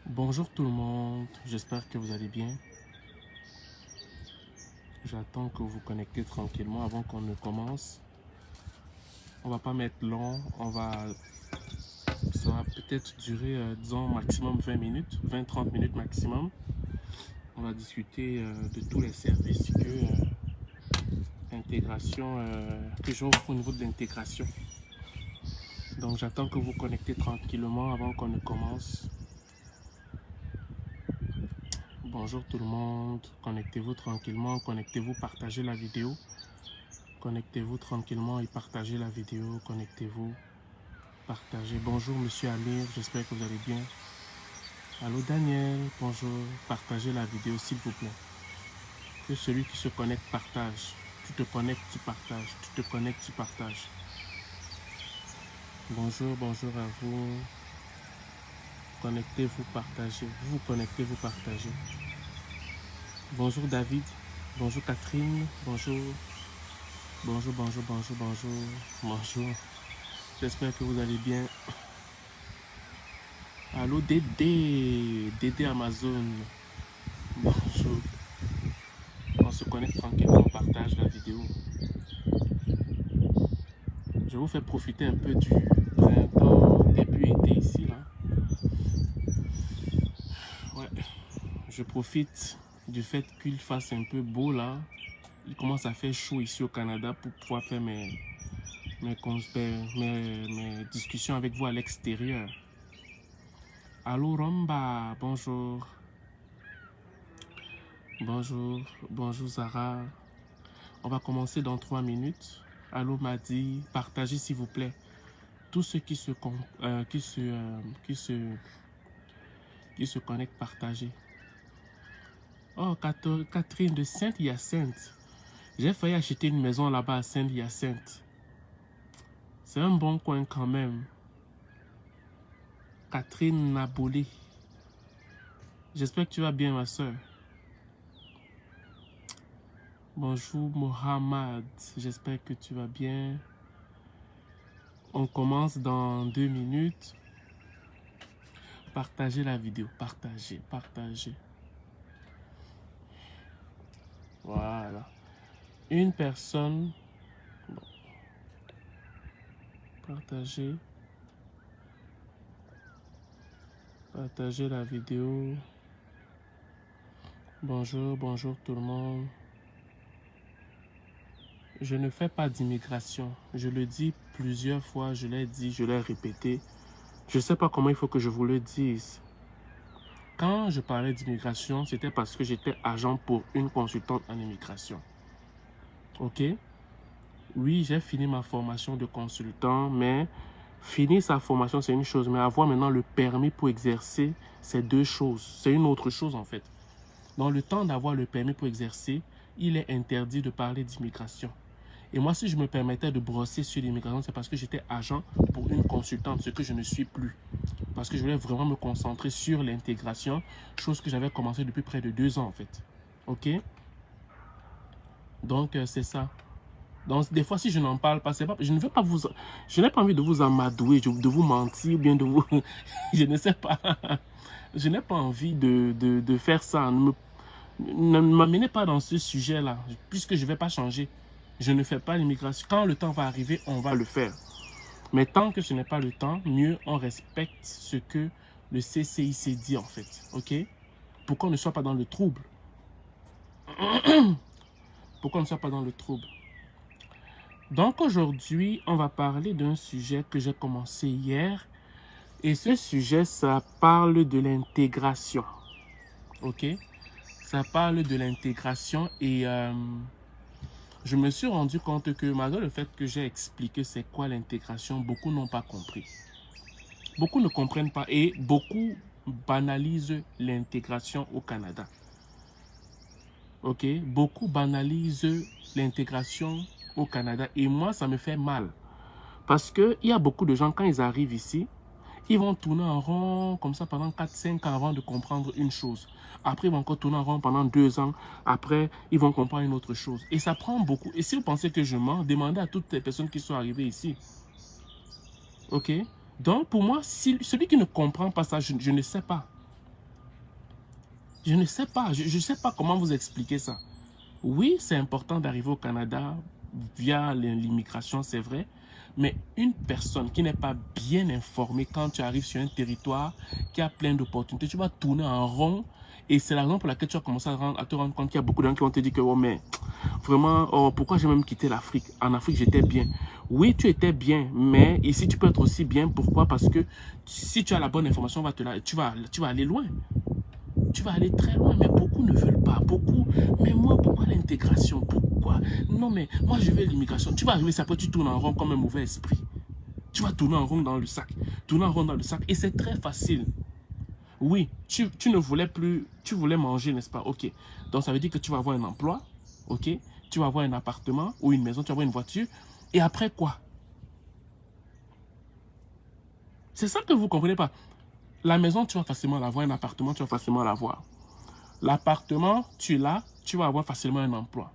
Bonjour tout le monde, j'espère que vous allez bien. J'attends que vous vous connectez tranquillement avant qu'on ne commence. On va pas mettre long, ça va peut-être durer, disons, maximum 20 minutes, 20-30 minutes maximum. On va discuter de tous les services que j'offre au niveau de l'intégration. Donc j'attends que vous vous connectez tranquillement avant qu'on ne commence. Bonjour tout le monde, connectez-vous tranquillement, connectez-vous, partagez la vidéo. Connectez-vous tranquillement et partagez la vidéo. Connectez-vous, partagez. Bonjour Monsieur Amir, j'espère que vous allez bien. Allô Daniel, bonjour. Partagez la vidéo s'il vous plaît. Que celui qui se connecte partage. Tu te connectes, tu partages. Tu te connectes, tu partages. Bonjour, bonjour à vous. Connectez-vous, partagez. Vous vous connectez, vous partagez. Bonjour David. Bonjour Catherine. Bonjour. Bonjour, bonjour, bonjour, bonjour. Bonjour. J'espère que vous allez bien. Allô Dédé, Dédé Amazon, bonjour. On se connecte tranquillement, on partage la vidéo. Je vous fais profiter un peu du printemps, début été ici là. Ouais, je profite du fait qu'il fasse un peu beau là. Il commence à faire chaud ici au Canada pour pouvoir faire mes discussions avec vous à l'extérieur. Allô Romba, bonjour. Bonjour, bonjour Zara. On va commencer dans 3 minutes. Allô Madi, partagez s'il vous plaît. Tous ceux qui se connectent, partagez. Oh, Catherine de Sainte-Hyacinthe. J'ai failli acheter une maison là-bas à Sainte-Hyacinthe. C'est un bon coin quand même. Catherine Nabolé. J'espère que tu vas bien, ma soeur. Bonjour Mohamed. J'espère que tu vas bien. On commence dans 2 minutes. Partagez la vidéo. Partagez, partagez. Voilà. Une personne. Bon. Partagez. Partagez la vidéo. Bonjour, bonjour tout le monde. Je ne fais pas d'immigration. Je le dis plusieurs fois, je l'ai dit, je l'ai répété. Je ne sais pas comment il faut que je vous le dise. Quand je parlais d'immigration, c'était parce que j'étais agent pour une consultante en immigration. Ok? Oui, j'ai fini ma formation de consultant, mais finir sa formation, c'est une chose. Mais avoir maintenant le permis pour exercer, c'est deux choses. C'est une autre chose, en fait. Dans le temps d'avoir le permis pour exercer, il est interdit de parler d'immigration. Et moi, si je me permettais de brosser sur l'immigration, c'est parce que j'étais agent pour une consultante, ce que je ne suis plus. Parce que je voulais vraiment me concentrer sur l'intégration, chose que j'avais commencé depuis près de 2 ans, en fait. Ok? Donc, c'est ça. Donc, des fois, si je n'en parle pas, c'est pas, je ne veux pas vous... Je n'ai pas envie de vous amadouer, de vous mentir, bien de vous... je ne sais pas. Je n'ai pas envie de faire ça. Ne m'amenez pas dans ce sujet-là, puisque je ne vais pas changer. Je ne fais pas l'immigration. Quand le temps va arriver, on va le faire. Mais tant que ce n'est pas le temps, mieux on respecte ce que le CCIC dit en fait. Ok? Pour qu'on ne soit pas dans le trouble. Pour qu'on ne soit pas dans le trouble. Donc aujourd'hui, on va parler d'un sujet que j'ai commencé hier. Et ce sujet, ça parle de l'intégration. Ok? Ça parle de l'intégration et je me suis rendu compte que malgré le fait que j'ai expliqué c'est quoi l'intégration, beaucoup n'ont pas compris. Beaucoup ne comprennent pas et beaucoup banalisent l'intégration au Canada. Ok? Beaucoup banalisent l'intégration au Canada et moi, ça me fait mal. Parce qu'il y a beaucoup de gens, quand ils arrivent ici, ils vont tourner en rond comme ça pendant 4-5 ans avant de comprendre une chose. Après, ils vont encore tourner en rond pendant 2 ans. Après, ils vont comprendre une autre chose. Et ça prend beaucoup. Et si vous pensez que je mens, demandez à toutes les personnes qui sont arrivées ici. Ok? Donc, pour moi, celui qui ne comprend pas ça, je ne sais pas. Je ne sais pas. Je ne sais pas comment vous expliquer ça. Oui, c'est important d'arriver au Canada via l'immigration, c'est vrai. Mais une personne qui n'est pas bien informée quand tu arrives sur un territoire qui a plein d'opportunités, tu vas tourner en rond. Et c'est la raison pour laquelle tu vas commencer à te rendre compte qu'il y a beaucoup de gens qui vont te dire que oh, mais vraiment, oh, pourquoi j'ai même quitté l'Afrique? En Afrique, j'étais bien. Oui, tu étais bien, mais ici, tu peux être aussi bien. Pourquoi? Parce que si tu as la bonne information, tu vas aller loin. Tu vas aller très loin, mais beaucoup ne veulent pas. Beaucoup, mais moi, pourquoi l'intégration? Pourquoi? Non, mais moi, je veux l'immigration. Tu vas arriver, après, tu tournes en rond comme un mauvais esprit. Tu vas tourner en rond dans le sac. Tourner en rond dans le sac. Et c'est très facile. Oui, tu ne voulais plus, tu voulais manger, n'est-ce pas? Ok. Donc, ça veut dire que tu vas avoir un emploi. Ok. Tu vas avoir un appartement ou une maison, tu vas avoir une voiture. Et après quoi? C'est ça que vous ne comprenez pas. La maison, tu vas facilement l'avoir. Un appartement, tu vas facilement l'avoir. L'appartement, tu l'as, tu vas avoir facilement un emploi.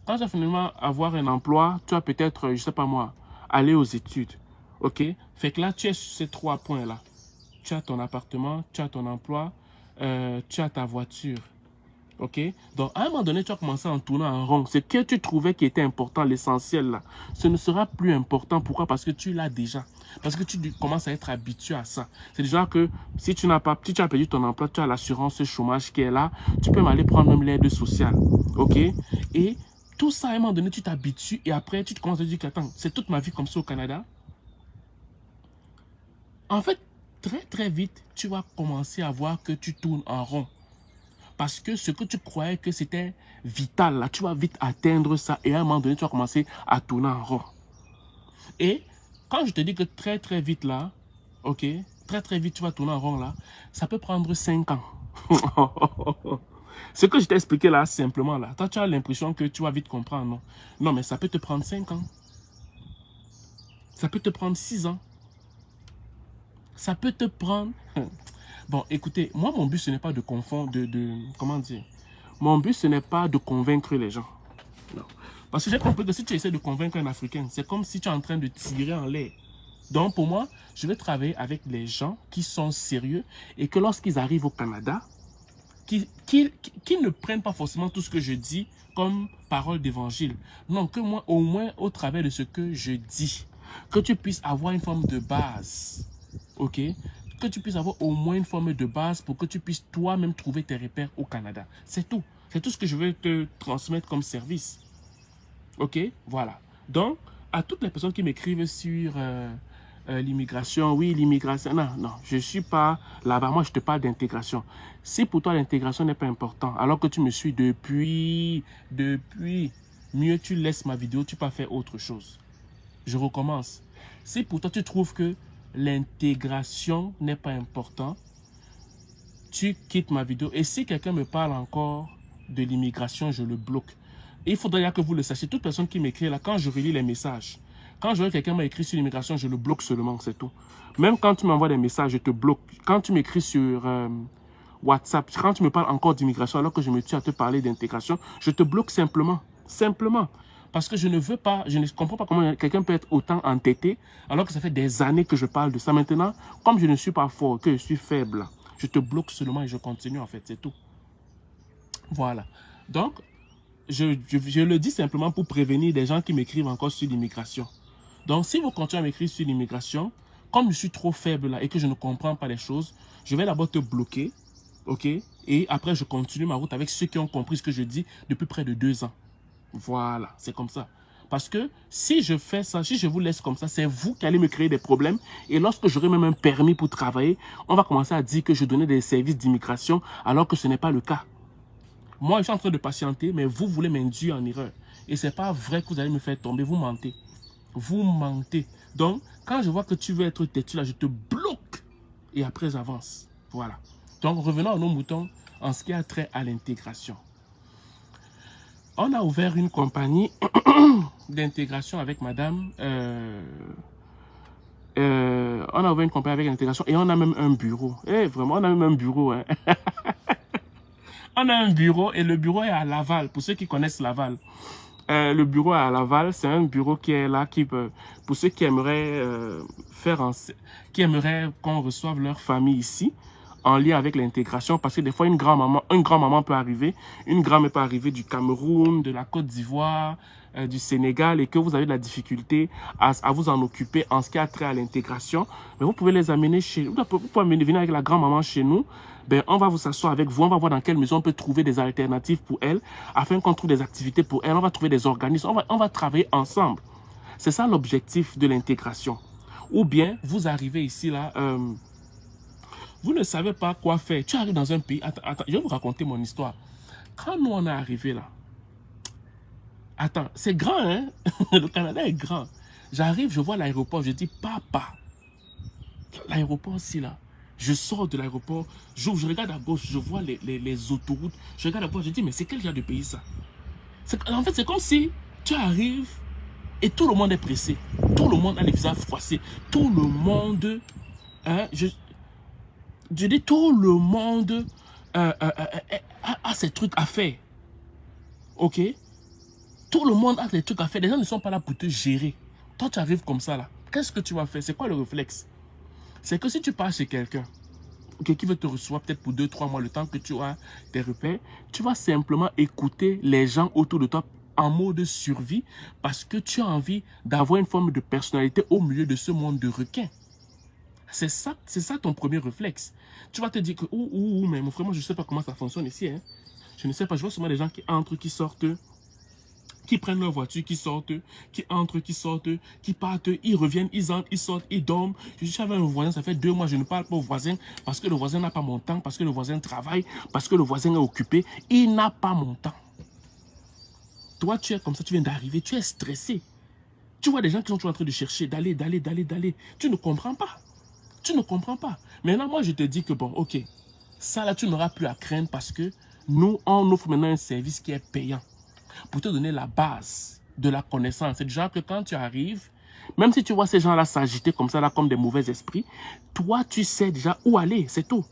Quand tu vas finalement avoir un emploi, tu vas peut-être, je ne sais pas moi, aller aux études. Ok? Fait que là, tu es sur ces 3 points-là. Tu as ton appartement, tu as ton emploi, tu as ta voiture. Ok? Donc, à un moment donné, tu vas commencer en tournant en rond. Ce que tu trouvais qui était important, l'essentiel là, ce ne sera plus important. Pourquoi? Parce que tu l'as déjà. Parce que tu commences à être habitué à ça. C'est déjà que si tu n'as pas, si tu as perdu ton emploi, tu as l'assurance chômage qui est là. Tu peux aller prendre même l'aide sociale. Ok? Et tout ça, à un moment donné, tu t'habitues et après, tu te commences à te dire que, attends, c'est toute ma vie comme ça au Canada. En fait, très très vite, tu vas commencer à voir que tu tournes en rond. Parce que ce que tu croyais que c'était vital, là, tu vas vite atteindre ça et à un moment donné, tu vas commencer à tourner en rond. Et quand je te dis que très très vite là, ok, très très vite tu vas tourner en rond là, ça peut prendre 5 ans. Ce que je t'ai expliqué là, simplement là, toi tu as l'impression que tu vas vite comprendre, non? Non, mais ça peut te prendre 5 ans. Ça peut te prendre 6 ans. Ça peut te prendre... Bon, écoutez, moi, mon but, ce n'est pas de confondre, comment dire? Mon but, ce n'est pas de convaincre les gens. Non. Parce que j'ai compris que si tu essaies de convaincre un Africain, c'est comme si tu es en train de tirer en l'air. Donc, pour moi, je vais travailler avec les gens qui sont sérieux et que lorsqu'ils arrivent au Canada, qu'ils ne prennent pas forcément tout ce que je dis comme parole d'évangile. Non, que moi, au moins, au travers de ce que je dis, que tu puisses avoir une forme de base. Ok? Que tu puisses avoir au moins une forme de base pour que tu puisses toi-même trouver tes repères au Canada. C'est tout. C'est tout ce que je veux te transmettre comme service. Ok? Voilà. Donc, à toutes les personnes qui m'écrivent sur l'immigration, oui, l'immigration, non, non, je ne suis pas là-bas. Moi, je te parle d'intégration. Si pour toi, l'intégration n'est pas important, alors que tu me suis depuis, mieux tu laisses ma vidéo, tu peux faire autre chose. Je recommence. Si pour toi, tu trouves que l'intégration n'est pas important, tu quittes ma vidéo. Et si quelqu'un me parle encore de l'immigration, je le bloque. Et il faudrait que vous le sachiez. Toute personne qui m'écrit là, quand je relis les messages, quand je vois que quelqu'un m'a écrit sur l'immigration, je le bloque seulement, c'est tout. Même quand tu m'envoies des messages, je te bloque. Quand tu m'écris sur WhatsApp, quand tu me parles encore d'immigration, alors que je me tue à te parler d'intégration, je te bloque simplement. Simplement. Parce que je ne veux pas, je ne comprends pas comment quelqu'un peut être autant entêté, alors que ça fait des années que je parle de ça. Maintenant, comme je ne suis pas fort, que je suis faible, je te bloque seulement et je continue en fait, c'est tout. Voilà. Donc, je le dis simplement pour prévenir des gens qui m'écrivent encore sur l'immigration. Donc, si vous continuez à m'écrire sur l'immigration, comme je suis trop faible là et que je ne comprends pas les choses, je vais d'abord te bloquer, ok? Et après, je continue ma route avec ceux qui ont compris ce que je dis depuis près de 2 ans. Voilà, c'est comme ça. Parce que si je fais ça, si je vous laisse comme ça, c'est vous qui allez me créer des problèmes. Et lorsque j'aurai même un permis pour travailler, on va commencer à dire que je donnais des services d'immigration alors que ce n'est pas le cas. Moi, je suis en train de patienter, mais vous voulez m'induire en erreur. Et ce n'est pas vrai que vous allez me faire tomber, vous mentez. Vous mentez. Donc, quand je vois que tu veux être têtu, là, je te bloque. Et après, j'avance. Voilà. Donc, revenons à nos moutons en ce qui a trait à l'intégration. On a ouvert une compagnie d'intégration avec madame. On a ouvert une compagnie avec l'intégration et on a même un bureau. Eh, vraiment, on a même un bureau. Hein. On a un bureau et le bureau est à Laval, pour ceux qui connaissent Laval. Le bureau à Laval, c'est un bureau qui est là, pour ceux qui aimeraient qui aimeraient qu'on reçoive leur famille ici. en lien avec l'intégration parce que des fois, une grand-maman peut arriver, une grand-mère peut arriver du Cameroun, de la Côte d'Ivoire, du Sénégal et que vous avez de la difficulté à vous en occuper en ce qui a trait à l'intégration. Mais vous pouvez les amener chez vous. Vous pouvez venir avec la grand-maman chez nous. Ben, on va vous asseoir avec vous, on va voir dans quelle maison on peut trouver des alternatives pour elle, afin qu'on trouve des activités pour elle, on va trouver des organismes, on va travailler ensemble. C'est ça l'objectif de l'intégration. Ou bien, vous arrivez ici, là, vous ne savez pas quoi faire. Tu arrives dans un pays, attends, je vais vous raconter mon histoire. Quand nous, on est arrivé là, attends, c'est grand, hein? Le Canada est grand. J'arrive, je vois l'aéroport, je dis, papa, l'aéroport aussi là. Je sors de l'aéroport, je regarde à gauche, je vois les autoroutes. Je regarde à gauche, je dis, mais c'est quel genre de pays ça? En fait, c'est comme si tu arrives et tout le monde est pressé. Tout le monde a les visages froissés. Tout le monde, hein, je dis, tout le monde a ses trucs à faire. Ok? Tout le monde a des trucs à faire. Les gens ne sont pas là pour te gérer. Toi, tu arrives comme ça là. Qu'est-ce que tu vas faire? C'est quoi le réflexe? C'est que si tu pars chez quelqu'un qui veut te recevoir peut-être pour 2-3 mois, le temps que tu as tes repères, tu vas simplement écouter les gens autour de toi en mode survie parce que tu as envie d'avoir une forme de personnalité au milieu de ce monde de requins. C'est ça ton premier réflexe. Tu vas te dire que, mais mon frère, moi je ne sais pas comment ça fonctionne ici. Hein. Je ne sais pas, je vois souvent des gens qui entrent, qui sortent, qui prennent leur voiture, qui sortent, qui entrent, qui sortent, qui partent, ils reviennent, ils entrent, ils sortent, ils dorment. Je suis avec un voisin, ça fait 2 mois, je ne parle pas au voisin parce que le voisin n'a pas mon temps, parce que le voisin travaille, parce que le voisin est occupé. Il n'a pas mon temps. Toi, tu es comme ça, tu viens d'arriver, tu es stressé. Tu vois des gens qui sont toujours en train de chercher, d'aller. Tu ne comprends pas. Tu ne comprends pas. Maintenant, moi, je te dis que bon, ok, ça là, tu n'auras plus à craindre parce que nous, on offre maintenant un service qui est payant pour te donner la base de la connaissance. C'est du genre que quand tu arrives, même si tu vois ces gens-là s'agiter comme ça, là, comme des mauvais esprits, toi, tu sais déjà où aller, c'est tout.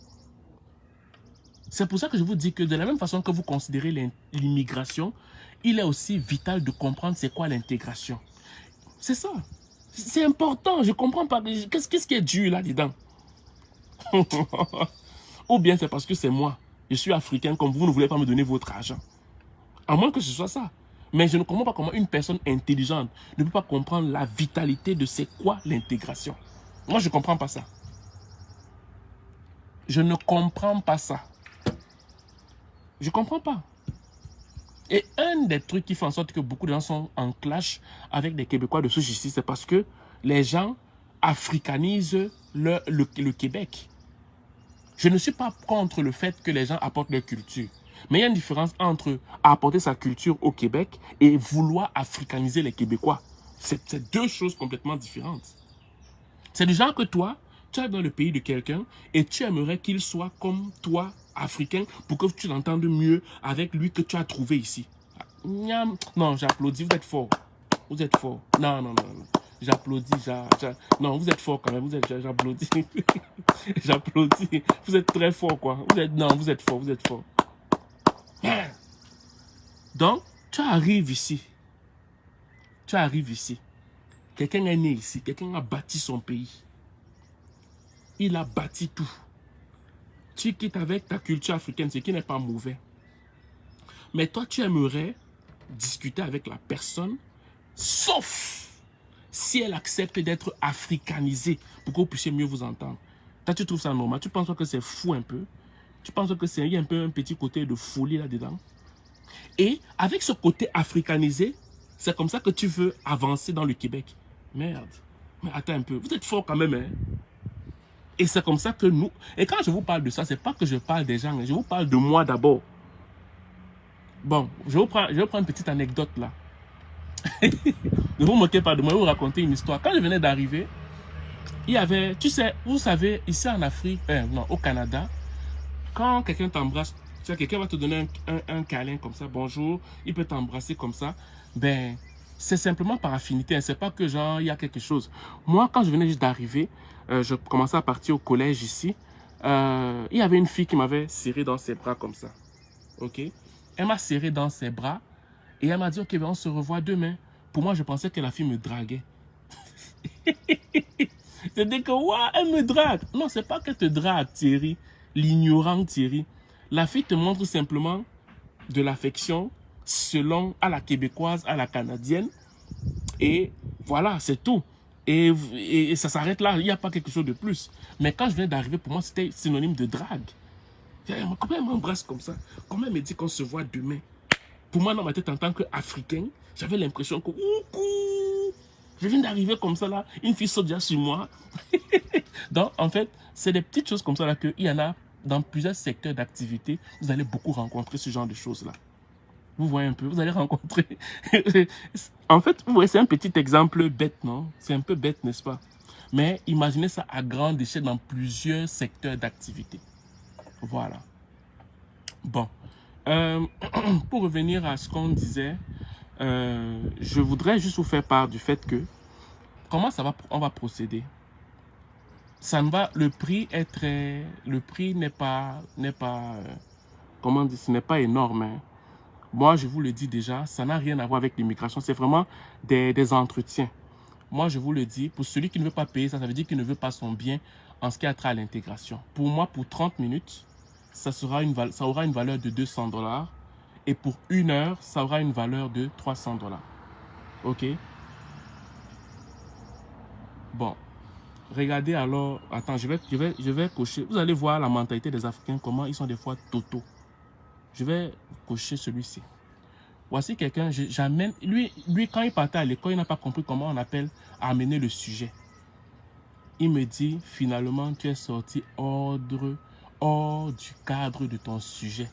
C'est pour ça que je vous dis que de la même façon que vous considérez l'immigration, il est aussi vital de comprendre c'est quoi l'intégration. C'est ça. C'est important, je ne comprends pas. Qu'est-ce qui est dur là-dedans? Ou bien c'est parce que c'est moi. Je suis africain, comme vous ne voulez pas me donner votre argent. À moins que ce soit ça. Mais je ne comprends pas comment une personne intelligente ne peut pas comprendre la vitalité de c'est quoi l'intégration. Moi, je ne comprends pas ça. Je ne comprends pas ça. Je ne comprends pas. Et un des trucs qui fait en sorte que beaucoup de gens sont en clash avec les Québécois de souche ici, c'est parce que les gens africanisent le Québec. Je ne suis pas contre le fait que les gens apportent leur culture. Mais il y a une différence entre apporter sa culture au Québec et vouloir africaniser les Québécois. C'est deux choses complètement différentes. C'est du genre que toi, tu es dans le pays de quelqu'un et tu aimerais qu'il soit comme toi, africain, pour que tu l'entendes mieux avec lui que tu as trouvé ici. Non, j'applaudis, vous êtes fort. Vous êtes fort. Non. J'applaudis, non, vous êtes fort quand même, j'applaudis. J'applaudis. Vous êtes très fort, quoi. Non, vous êtes fort. Donc, tu arrives ici. Quelqu'un est né ici. Quelqu'un a bâti son pays. Il a bâti tout. Tu quittes avec ta culture africaine, ce qui n'est pas mauvais. Mais toi, tu aimerais discuter avec la personne, sauf si elle accepte d'être africanisée pour que vous puissiez mieux vous entendre. Toi, tu trouves ça normal? Tu penses que c'est fou un peu? Tu penses qu'il y a un peu un petit côté de folie là-dedans? Et avec ce côté africanisé, c'est comme ça que tu veux avancer dans le Québec. Merde. Mais attends un peu. Vous êtes fort quand même, hein? Et c'est comme ça que nous... Et quand je vous parle de ça, c'est pas que je parle des gens. Je vous parle de moi d'abord. Bon, je vais prendre une petite anecdote là. Ne vous moquez pas de moi, je vais vous raconter une histoire. Quand je venais d'arriver, il y avait... Tu sais, vous savez, ici en Afrique, non, au Canada, quand quelqu'un t'embrasse, tu sais, quelqu'un va te donner un câlin comme ça, bonjour, il peut t'embrasser comme ça, ben, c'est simplement par affinité, hein, c'est pas que genre, il y a quelque chose. Moi, quand je venais juste d'arriver, je commençais à partir au collège ici, il y avait une fille qui m'avait serré dans ses bras comme ça, ok? Elle m'a serré dans ses bras, et elle m'a dit, ok, ben, on se revoit demain. Pour moi, je pensais que la fille me draguait. C'est-à-dire que, ouais, elle me drague. Non, c'est pas qu'elle te drague, Thierry. l'ignorant Thierry. La fille te montre simplement de l'affection selon à la québécoise, à la canadienne. Et voilà, c'est tout. Et ça s'arrête là, il n'y a pas quelque chose de plus. Mais quand je viens d'arriver, pour moi, c'était synonyme de drague. Comment elle m'embrasse comme ça? Comment elle me dit qu'on se voit demain? Pour moi, dans ma tête, en tant qu'Africain, j'avais l'impression que... Je viens d'arriver comme ça, là. Une fille saute déjà sur moi. Donc, en fait, c'est des petites choses comme ça, là, qu'il y en a dans plusieurs secteurs d'activité. Vous allez beaucoup rencontrer ce genre de choses-là. Vous voyez un peu, vous allez rencontrer. En fait, vous voyez, c'est un petit exemple bête, non? C'est un peu bête, n'est-ce pas? Mais imaginez ça à grande échelle dans plusieurs secteurs d'activité. Voilà. Bon. Pour revenir à ce qu'on disait, je voudrais juste vous faire part du fait que comment ça va, on va procéder. Ça ne va, le prix est très, le prix n'est pas, comment dire, ce n'est pas énorme. Hein. Moi, je vous le dis déjà, ça n'a rien à voir avec l'immigration. C'est vraiment des entretiens. Moi, je vous le dis, pour celui qui ne veut pas payer, ça veut dire qu'il ne veut pas son bien en ce qui a trait à l'intégration. Pour moi, pour 30 minutes, ça aura une valeur de 200 $. Et pour 1 heure, ça aura une valeur de 300 $. OK? Bon. Regardez alors. Attends, je vais cocher. Vous allez voir la mentalité des Africains, comment ils sont des fois totaux. Je vais cocher celui-ci. Voici quelqu'un, j'amène, lui, quand il partait à l'école, il n'a pas compris comment on appelle amener le sujet. Il me dit, finalement, tu es sorti hors du cadre de ton sujet.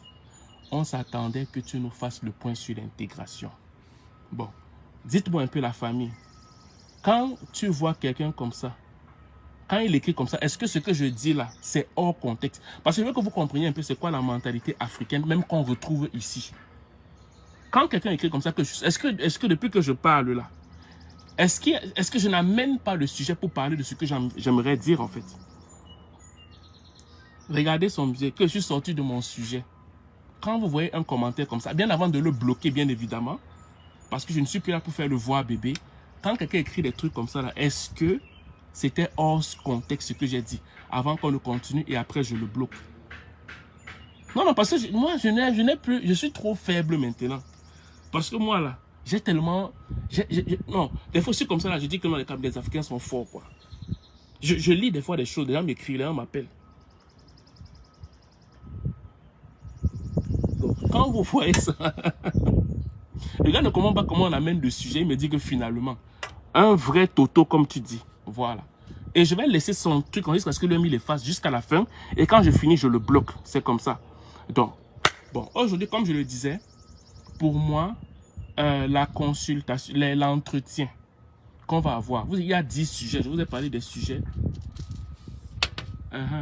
On s'attendait que tu nous fasses le point sur l'intégration. Bon, dites-moi un peu la famille. Quand tu vois quelqu'un comme ça, quand il écrit comme ça, est-ce que ce que je dis là, c'est hors contexte? Parce que je veux que vous compreniez un peu c'est quoi la mentalité africaine, même qu'on retrouve ici. Quand quelqu'un écrit comme ça, est-ce que depuis que je parle là, est-ce que je n'amène pas le sujet pour parler de ce que j'aimerais dire en fait? Regardez son musée, que je suis sorti de mon sujet. Quand vous voyez un commentaire comme ça, bien avant de le bloquer bien évidemment, parce que je ne suis plus là pour faire le voir bébé, quand quelqu'un écrit des trucs comme ça là, est-ce que c'était hors contexte ce que j'ai dit avant qu'on ne continue et après je le bloque? Non, non, parce que moi je n'ai plus, je suis trop faible maintenant. Parce que moi, là, j'ai tellement... non, des fois, c'est comme ça, là, je dis que non, les Africains sont forts, quoi. Je lis des fois des choses, les gens m'écrivent, les gens m'appellent. Donc, quand vous voyez ça, le gars ne comprend pas comment on amène le sujet, il me dit que finalement, un vrai toto, comme tu dis, voilà. Et je vais laisser son truc en jusqu'à ce que lui il les fasse jusqu'à la fin, et quand je finis, je le bloque. C'est comme ça. Donc, bon, aujourd'hui, comme je le disais, pour moi, la consultation, l'entretien qu'on va avoir. Il y a 10 sujets. Je vous ai parlé des sujets.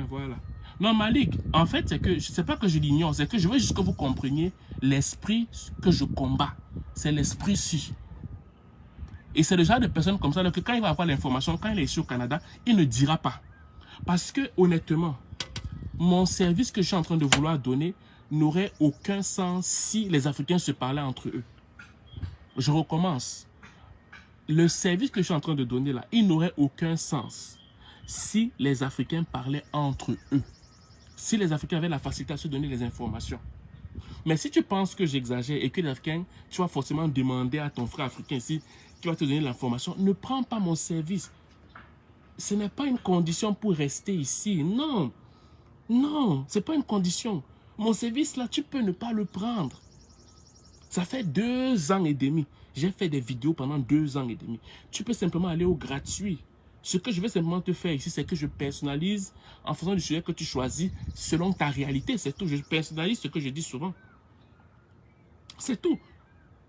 Voilà. Non, Malik, en fait, c'est que, c'est pas que je l'ignore, c'est que je veux juste que vous compreniez l'esprit que je combats. C'est l'esprit-ci. Et c'est le genre de personne comme ça que quand il va avoir l'information, quand il est ici au Canada, il ne dira pas. Parce que, honnêtement, mon service que je suis en train de vouloir donner n'aurait aucun sens si les Africains se parlaient entre eux. Je recommence. Le service que je suis en train de donner là, il n'aurait aucun sens si les Africains parlaient entre eux. Si les Africains avaient la facilité à se donner les informations. Mais si tu penses que j'exagère et que les Africains, tu vas forcément demander à ton frère africain ici qui va te donner l'information, ne prends pas mon service. Ce n'est pas une condition pour rester ici. Non. Non, ce n'est pas une condition. Mon service là, tu peux ne pas le prendre. Ça fait 2 ans et demi. J'ai fait des vidéos pendant 2 ans et demi. Tu peux simplement aller au gratuit. Ce que je vais simplement te faire ici, c'est que je personnalise en fonction du sujet que tu choisis selon ta réalité. C'est tout. Je personnalise ce que je dis souvent. C'est tout.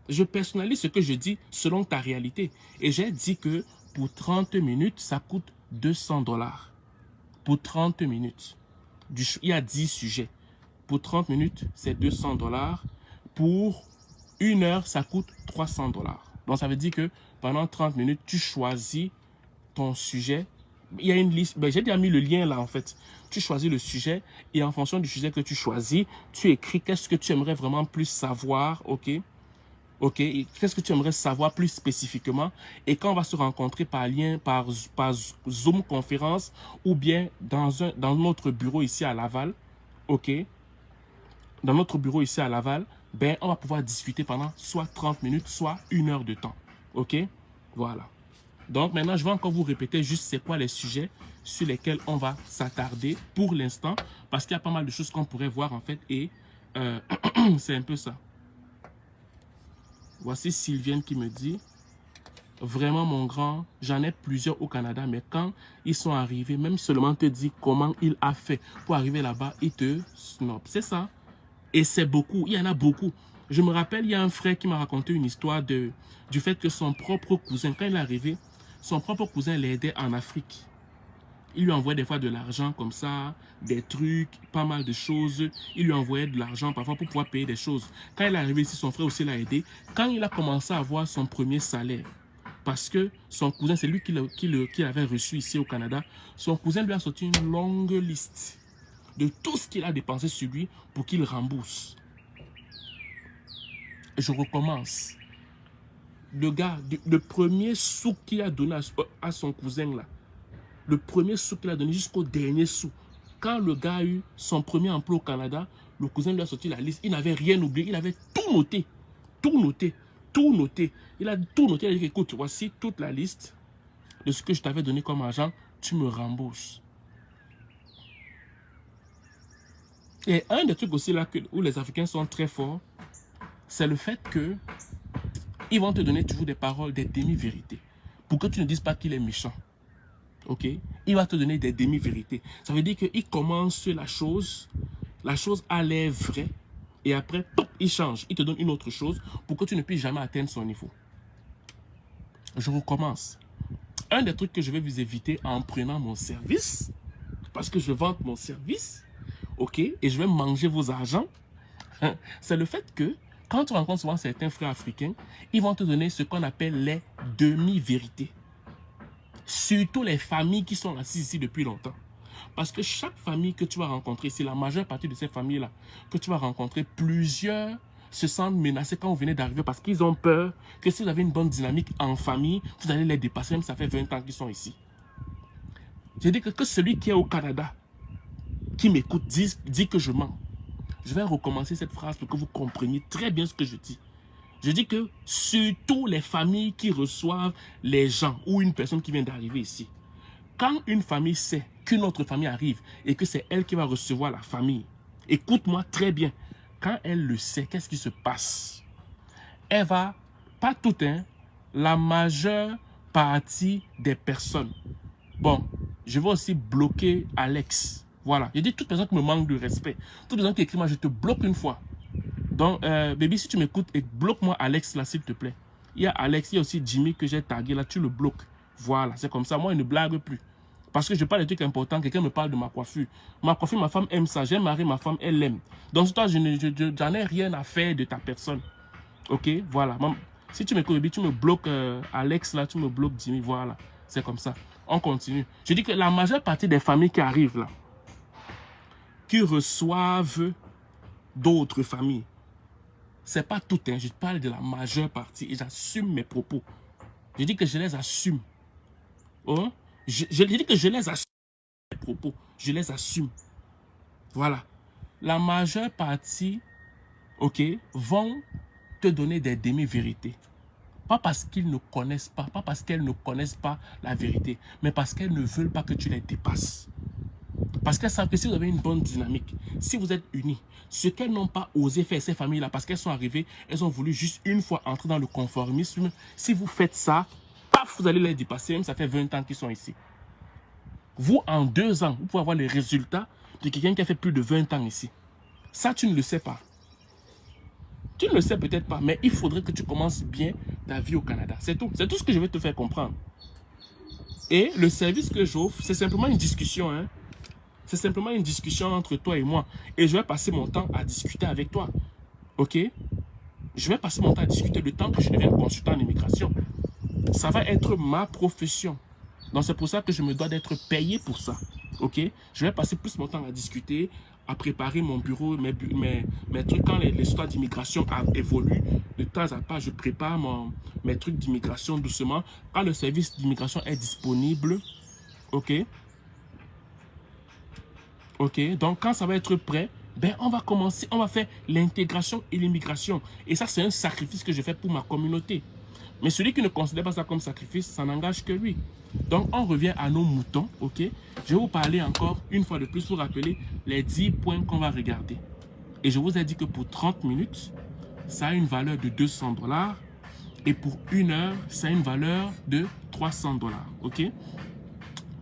Je personnalise ce que je dis selon ta réalité. Et j'ai dit que pour 30 minutes, ça coûte 200 $. Pour 30 minutes. Il y a 10 sujets. Pour 30 minutes, c'est 200 $. Pour 1 heure, ça coûte 300 $. Donc, ça veut dire que pendant 30 minutes, tu choisis ton sujet. Il y a une liste. Ben, j'ai déjà mis le lien là, en fait. Tu choisis le sujet et en fonction du sujet que tu choisis, tu écris qu'est-ce que tu aimerais vraiment plus savoir, ok? Ok, qu'est-ce que tu aimerais savoir plus spécifiquement? Et quand on va se rencontrer par lien, par Zoom conférence ou bien dans notre bureau ici à Laval, ok, dans notre bureau ici à Laval, ben, on va pouvoir discuter pendant soit 30 minutes, soit 1 heure de temps. Ok? Voilà. Donc maintenant, je vais encore vous répéter juste c'est quoi les sujets sur lesquels on va s'attarder pour l'instant, parce qu'il y a pas mal de choses qu'on pourrait voir en fait, et c'est un peu ça. Voici Sylvienne qui me dit, vraiment mon grand, j'en ai plusieurs au Canada, mais quand ils sont arrivés, même seulement te dire comment il a fait pour arriver là-bas, il te snob. C'est ça. Et c'est beaucoup, il y en a beaucoup. Je me rappelle, il y a un frère qui m'a raconté une histoire du fait que son propre cousin, quand il est arrivé, son propre cousin l'aidait en Afrique. Il lui envoyait des fois de l'argent comme ça, des trucs, pas mal de choses. Il lui envoyait de l'argent parfois pour pouvoir payer des choses. Quand il est arrivé ici, son frère aussi l'a aidé. Quand il a commencé à avoir son premier salaire, parce que son cousin, c'est lui qui l'avait reçu ici au Canada, son cousin lui a sorti une longue liste de tout ce qu'il a dépensé sur lui pour qu'il rembourse. Je recommence. Le gars, le premier sou qu'il a donné à son cousin là, le premier sou qu'il a donné jusqu'au dernier sou, quand le gars a eu son premier emploi au Canada, le cousin lui a sorti la liste, il n'avait rien oublié, il avait tout noté, tout noté, tout noté. Il a tout noté, il a dit écoute, voici toute la liste de ce que je t'avais donné comme argent, tu me rembourses. Et un des trucs aussi là où les Africains sont très forts, c'est le fait que ils vont te donner toujours des paroles, des demi-vérités, pour que tu ne dises pas qu'il est méchant. Ok? Il va te donner des demi-vérités. Ça veut dire qu'il commence la chose a l'air vraie, et après, pop, il change. Il te donne une autre chose pour que tu ne puisses jamais atteindre son niveau. Je recommence. Un des trucs que je vais vous éviter en prenant mon service, parce que je vends mon service, ok, et je vais manger vos argents, c'est le fait que quand tu rencontres souvent certains frères africains, ils vont te donner ce qu'on appelle les demi-vérités. Surtout les familles qui sont assises ici depuis longtemps. Parce que chaque famille que tu vas rencontrer, c'est la majeure partie de ces familles-là que tu vas rencontrer, plusieurs se sentent menacés quand vous venez d'arriver parce qu'ils ont peur que si vous avez une bonne dynamique en famille, vous allez les dépasser, même ça fait 20 ans qu'ils sont ici. Je dis que celui qui est au Canada, qui m'écoute, dit que je mens. Je vais recommencer cette phrase pour que vous compreniez très bien ce que je dis. Je dis que surtout les familles qui reçoivent les gens ou une personne qui vient d'arriver ici. Quand une famille sait qu'une autre famille arrive et que c'est elle qui va recevoir la famille, écoute-moi très bien. Quand elle le sait, qu'est-ce qui se passe? Elle va, pas tout, hein, la majeure partie des personnes. Bon, je vais aussi bloquer Alex. Voilà, je dis toute personne qui me manque de respect, toute personne qui écrit moi, je te bloque une fois. Donc, baby, si tu m'écoutes, bloque-moi Alex là, s'il te plaît. Il y a Alex, il y a aussi Jimmy que j'ai tagué là, tu le bloques. Voilà, c'est comme ça. Moi, il ne blague plus. Parce que je parle de trucs importants, quelqu'un me parle de ma coiffure. Ma coiffure, ma femme aime ça. J'ai marié ma femme, elle l'aime. Donc, toi, j'en ai rien à faire de ta personne. Ok, voilà. Si tu m'écoutes, baby, tu me bloques Alex là, tu me bloques Jimmy. Voilà, c'est comme ça. On continue. Je dis que la majeure partie des familles qui arrivent là, qui reçoivent d'autres familles, c'est pas tout, hein. Je parle de la majeure partie et j'assume mes propos. Je dis que je les assume. Oh? Je dis que je les assume, mes propos. Je les assume. Voilà. La majeure partie, ok, vont te donner des demi-vérités. Pas parce qu'ils ne connaissent pas, pas parce qu'elles ne connaissent pas la vérité, mais parce qu'elles ne veulent pas que tu les dépasses. Parce qu'elles savent que si vous avez une bonne dynamique, si vous êtes unis, ce qu'elles n'ont pas osé faire, ces familles-là, parce qu'elles sont arrivées, elles ont voulu juste une fois entrer dans le conformisme. Si vous faites ça, paf, vous allez les dépasser, même ça fait 20 ans qu'ils sont ici. Vous, en 2 ans, vous pouvez avoir les résultats de quelqu'un qui a fait plus de 20 ans ici. Ça, tu ne le sais pas. Tu ne le sais peut-être pas, mais il faudrait que tu commences bien ta vie au Canada. C'est tout. C'est tout ce que je vais te faire comprendre. Et le service que j'offre, c'est simplement une discussion, hein. C'est simplement une discussion entre toi et moi. Et je vais passer mon temps à discuter avec toi. Ok? Je vais passer mon temps à discuter le temps que je devienne consultant en immigration. Ça va être ma profession. Donc c'est pour ça que je me dois d'être payé pour ça. Ok? Je vais passer plus mon temps à discuter, à préparer mon bureau, mes trucs. Quand les histoires d'immigration évoluent, de temps à pas, je prépare mes trucs d'immigration doucement. Quand le service d'immigration est disponible, ok? Ok, donc quand ça va être prêt, ben on va commencer, on va faire l'intégration et l'immigration. Et ça, c'est un sacrifice que je fais pour ma communauté. Mais celui qui ne considère pas ça comme sacrifice, ça n'engage que lui. Donc, on revient à nos moutons, ok? Je vais vous parler encore une fois de plus pour rappeler les 10 points qu'on va regarder. Et je vous ai dit que pour 30 minutes, ça a une valeur de 200 $. Et pour 1 heure, ça a une valeur de 300 $, ok?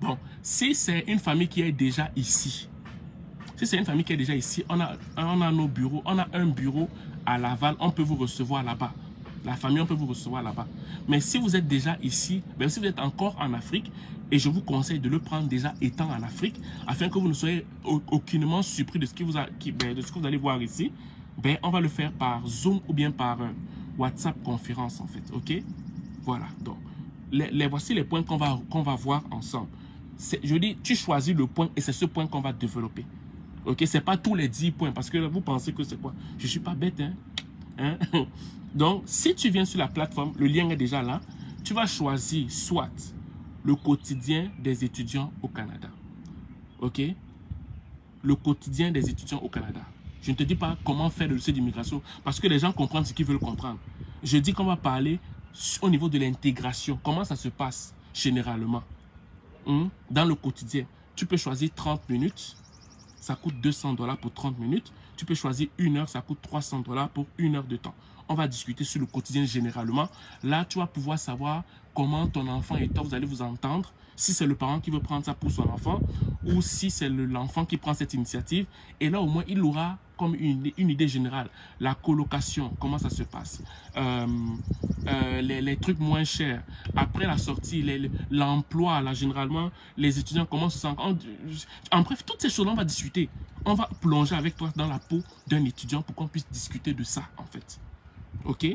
Bon, si c'est une famille qui est déjà ici, on a nos bureaux, on a un bureau à Laval, on peut vous recevoir là-bas. La famille, on peut vous recevoir là-bas. Mais si vous êtes déjà ici, même si vous êtes encore en Afrique, et je vous conseille de le prendre déjà étant en Afrique, afin que vous ne soyez aucunement surpris de ce que vous allez voir ici, ben, on va le faire par Zoom ou bien par WhatsApp conférence en fait, ok? Voilà, donc, voici les points qu'on va voir ensemble. Je dis, tu choisis le point et c'est ce point qu'on va développer. Ok, c'est pas tous les 10 points parce que vous pensez que c'est quoi? Je suis pas bête, hein? Donc, si tu viens sur la plateforme, le lien est déjà là. Tu vas choisir soit le quotidien des étudiants au Canada. Ok? Le quotidien des étudiants au Canada. Je ne te dis pas comment faire le dossier d'immigration parce que les gens comprennent ce qu'ils veulent comprendre. Je dis qu'on va parler au niveau de l'intégration. Comment ça se passe généralement dans le quotidien. Tu peux choisir 30 minutes. Ça coûte 200 $ pour 30 minutes. Tu peux choisir 1 heure, ça coûte 300 $ pour 1 heure de temps. On va discuter sur le quotidien généralement. Là, tu vas pouvoir savoir comment ton enfant et toi, vous allez vous entendre. Si c'est le parent qui veut prendre ça pour son enfant ou si c'est l'enfant qui prend cette initiative. Et là, au moins, il aura comme une idée générale. La colocation, comment ça se passe. Les trucs moins chers. Après la sortie, l'emploi, là, généralement, les étudiants, comment se sentent. En bref, toutes ces choses-là, on va discuter. On va plonger avec toi dans la peau d'un étudiant pour qu'on puisse discuter de ça, en fait. Ok?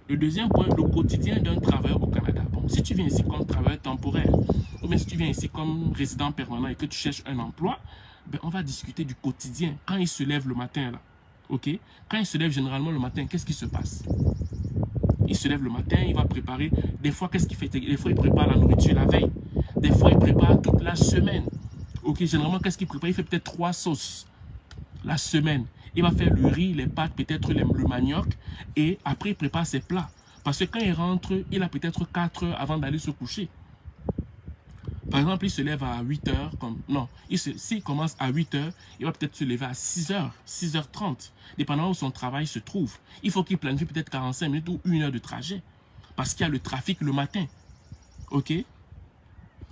Le deuxième point, le quotidien d'un travailleur au Canada. Bon, si tu viens ici comme travailleur temporaire, ou bien si tu viens ici comme résident permanent et que tu cherches un emploi, ben on va discuter du quotidien. Quand il se lève le matin, là, ok? Quand il se lève généralement le matin, qu'est-ce qui se passe? Il se lève le matin, il va préparer. Des fois, qu'est-ce qu'il fait? Des fois, il prépare la nourriture la veille. Des fois, il prépare toute la semaine. Ok, généralement, qu'est-ce qu'il prépare? Il fait peut-être 3 sauces la semaine. Il va faire le riz, les pâtes, peut-être le manioc. Et après, il prépare ses plats. Parce que quand il rentre, il a peut-être 4 heures avant d'aller se coucher. Par exemple, il se lève à 8 heures. Non, s'il commence à 8 heures, il va peut-être se lever à 6 heures, 6h30. Dépendamment où son travail se trouve. Il faut qu'il planifie peut-être 45 minutes ou 1 heure de trajet. Parce qu'il y a le trafic le matin. Ok?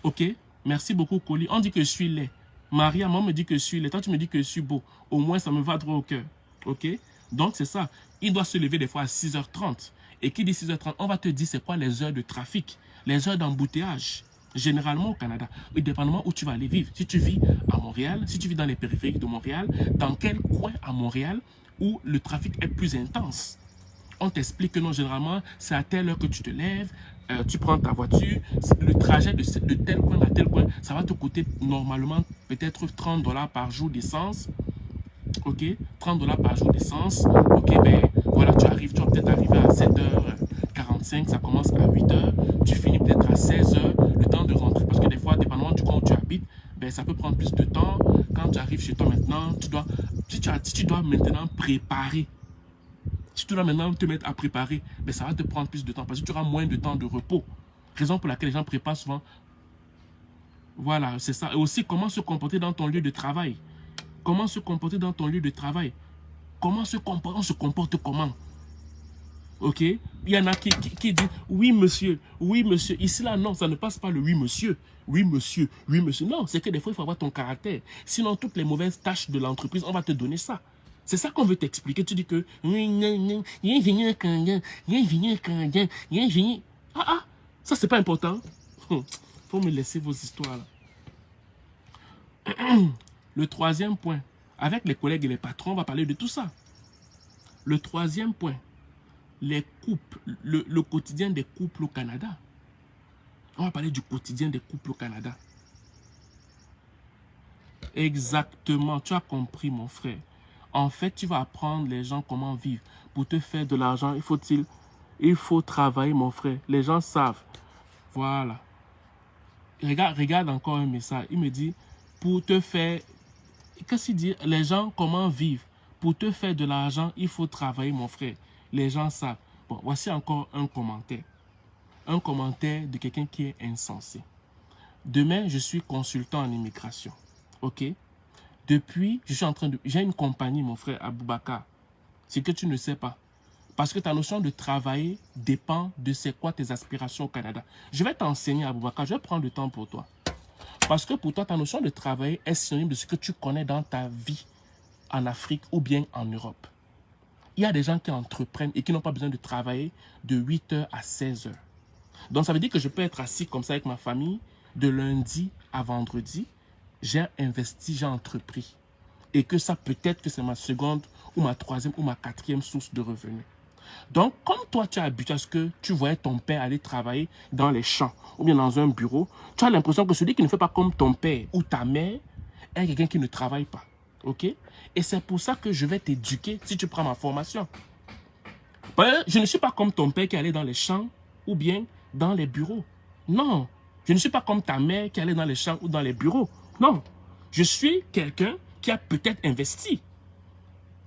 Ok? Merci beaucoup, Coli. On dit que je suis laid. Maria, moi, me dit que je suis laid. Toi, tu me dis que je suis beau. Au moins, ça me va droit au cœur. Ok? Donc, c'est ça. Il doit se lever des fois à 6h30. Et qui dit 6h30, on va te dire c'est quoi les heures de trafic, les heures d'embouteillage. Généralement au Canada, dépendamment où tu vas aller vivre. Si tu vis à Montréal, si tu vis dans les périphériques de Montréal, dans quel coin à Montréal où le trafic est plus intense? On t'explique que non, généralement, c'est à telle heure que tu te lèves, tu prends ta voiture, le trajet de tel coin à tel coin, ça va te coûter normalement peut-être 30 $ par jour d'essence. Ok, 30 $ par jour d'essence. Ok, ben voilà, tu vas peut-être arriver à 7h45, ça commence à 8h, tu finis peut-être à 16h, le temps de rentrer, parce que des fois, dépendamment du coin où tu habites, ben ça peut prendre plus de temps. Quand tu arrives chez toi maintenant, si tu dois maintenant préparer, si tu dois maintenant te mettre à préparer, ben ça va te prendre plus de temps, parce que tu auras moins de temps de repos. Raison pour laquelle les gens préparent souvent. Voilà, c'est ça. Et aussi, comment se comporter dans ton lieu de travail. Comment se comporter dans ton lieu de travail? On se comporte comment? Ok? Il y en a qui disent oui monsieur, oui monsieur. Ici là, non, ça ne passe pas le oui monsieur. Oui monsieur, oui monsieur. Non, c'est que des fois, il faut avoir ton caractère. Sinon, toutes les mauvaises tâches de l'entreprise, on va te donner ça. C'est ça qu'on veut t'expliquer. Tu dis que ah, ça c'est pas important. Faut me laisser vos histoires là. Le troisième point, avec les collègues et les patrons, on va parler de tout ça. Le troisième point, les couples, le quotidien des couples au Canada. On va parler du quotidien des couples au Canada. Exactement, tu as compris mon frère. En fait, tu vas apprendre les gens comment vivre. Pour te faire de l'argent, il faut travailler mon frère. Les gens savent. Voilà. Regarde encore un message. Il me dit, pour te faire Qu'est-ce qu'il dit? Les gens, comment vivre? Pour te faire de l'argent, il faut travailler, mon frère. Les gens savent. Bon, voici encore un commentaire. Un commentaire de quelqu'un qui est insensé. Demain, je suis consultant en immigration. OK? Depuis, je suis en train de... J'ai une compagnie, mon frère Aboubakar. C'est que tu ne sais pas. Parce que ta notion de travailler dépend de c'est quoi tes aspirations au Canada. Je vais t'enseigner, Aboubakar. Je vais prendre le temps pour toi. Parce que pour toi, ta notion de travailler est synonyme de ce que tu connais dans ta vie en Afrique ou bien en Europe. Il y a des gens qui entreprennent et qui n'ont pas besoin de travailler de 8h à 16h. Donc, ça veut dire que je peux être assis comme ça avec ma famille de lundi à vendredi. J'ai investi, j'ai entrepris. Et que ça, peut-être que c'est ma seconde ou ma troisième ou ma quatrième source de revenus. Donc, comme toi, tu es habitué à ce que tu voyais ton père aller travailler dans les champs ou bien dans un bureau, tu as l'impression que celui qui ne fait pas comme ton père ou ta mère est quelqu'un qui ne travaille pas. OK? Et c'est pour ça que je vais t'éduquer si tu prends ma formation. Je ne suis pas comme ton père qui allait dans les champs ou bien dans les bureaux. Non. Je ne suis pas comme ta mère qui allait dans les champs ou dans les bureaux. Non. Je suis quelqu'un qui a peut-être investi,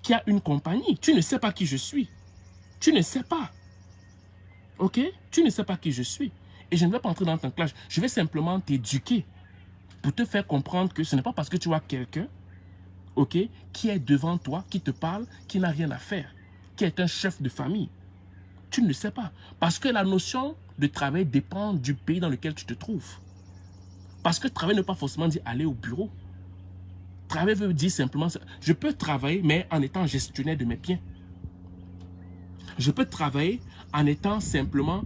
qui a une compagnie. Tu ne sais pas qui je suis. Tu ne sais pas. OK? Tu ne sais pas qui je suis. Et je ne vais pas entrer dans ton clash. Je vais simplement t'éduquer pour te faire comprendre que ce n'est pas parce que tu vois quelqu'un, OK, qui est devant toi, qui te parle, qui n'a rien à faire, qui est un chef de famille. Tu ne sais pas. Parce que la notion de travail dépend du pays dans lequel tu te trouves. Parce que travailler ne veut pas forcément dire aller au bureau. Travailler veut dire simplement, je peux travailler, mais en étant gestionnaire de mes biens. Je peux travailler en étant simplement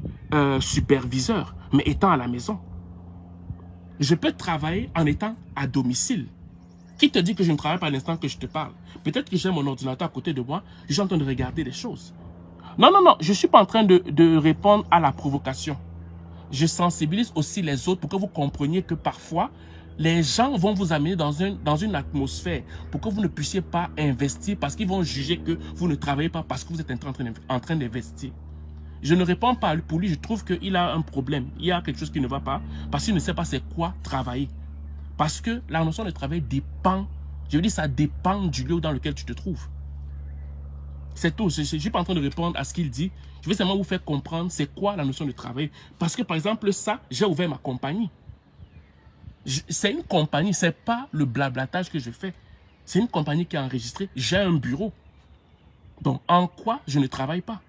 superviseur, mais étant à la maison. Je peux travailler en étant à domicile. Qui te dit que je ne travaille pas à l'instant que je te parle? Peut-être que j'ai mon ordinateur à côté de moi, je suis en train de regarder des choses. Non, non, non, je ne suis pas en train de répondre à la provocation. Je sensibilise aussi les autres pour que vous compreniez que parfois, les gens vont vous amener dans une atmosphère pour que vous ne puissiez pas investir parce qu'ils vont juger que vous ne travaillez pas parce que vous êtes en train d'investir. Je ne réponds pas pour lui, je trouve qu'il a un problème. Il y a quelque chose qui ne va pas parce qu'il ne sait pas c'est quoi travailler. Parce que la notion de travail dépend, je veux dire, ça dépend du lieu dans lequel tu te trouves. C'est tout. Je ne suis pas en train de répondre à ce qu'il dit. Je vais seulement vous faire comprendre c'est quoi la notion de travail. Parce que par exemple, ça, j'ai ouvert ma compagnie. C'est une compagnie, ce n'est pas le blablatage que je fais. C'est une compagnie qui est enregistrée. J'ai un bureau. Donc, en quoi je ne travaille pas?